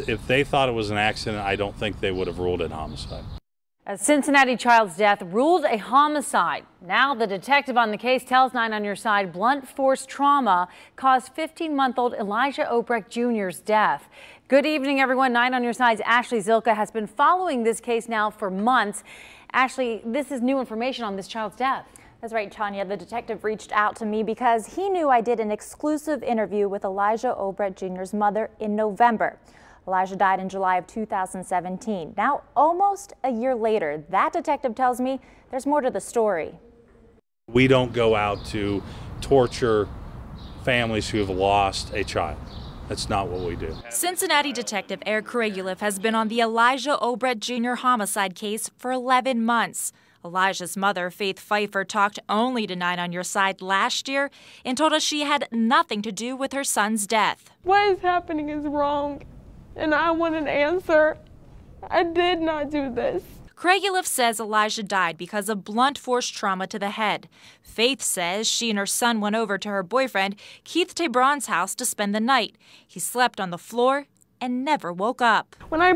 If they thought it was an accident, I don't think they would have ruled it homicide. A Cincinnati child's death ruled a homicide. Now the detective on the case tells 9 on Your Side blunt force trauma caused 15-month-old Elijah Obrecht Jr.'s death. Good evening, everyone. 9 on Your Side's Ashley Zilka has been following this case now for months. Ashley, this is new information on this child's death. That's right, Tanya. The detective reached out to me because he knew I did an exclusive interview with Elijah Obrecht Jr.'s mother in November. Elijah died in July of 2017. Now, almost a year later, that detective tells me there's more to the story. We don't go out to torture families who have lost a child. That's not what we do. Cincinnati detective Eric Kraguliff has been on the Elijah Obrecht Jr. homicide case for 11 months. Elijah's mother, Faith Pfeiffer, talked only to 9 on Your Side last year and told us she had nothing to do with her son's death. What is happening is wrong, and I want an answer. I did not do this. Kraguliff says Elijah died because of blunt force trauma to the head. Faith says she and her son went over to her boyfriend, Keith Tabron's house to spend the night. He slept on the floor and never woke up. When I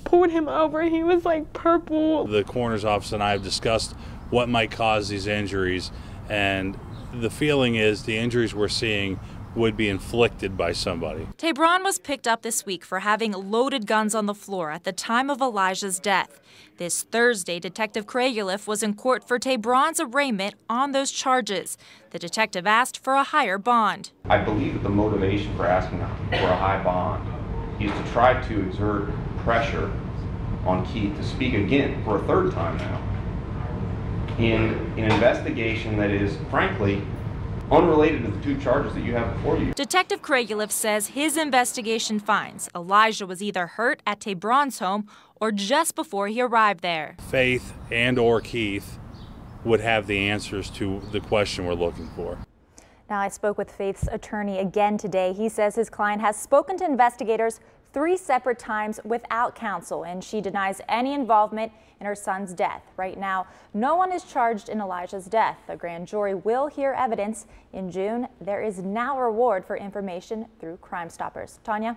pulled him over, he was purple. The coroner's office and I have discussed what might cause these injuries, and the feeling is the injuries we're seeing would be inflicted by somebody. Tabron was picked up this week for having loaded guns on the floor at the time of Elijah's death. This Thursday, Detective Kraguliff was in court for Tabron's arraignment on those charges. The detective asked for a higher bond. I believe that the motivation for asking for a high bond is to try to exert pressure on Keith to speak again for a third time now in an investigation that is, frankly, unrelated to the two charges that you have before you. Detective Kraguliff says his investigation finds Elijah was either hurt at Tabron's home or just before he arrived there. Faith and or Keith would have the answers to the question we're looking for. Now, I spoke with Faith's attorney again today. He says his client has spoken to investigators 3 separate times without counsel, and she denies any involvement in her son's death. Right now, no one is charged in Elijah's death. The grand jury will hear evidence in June. There is now a reward for information through Crime Stoppers. Tanya?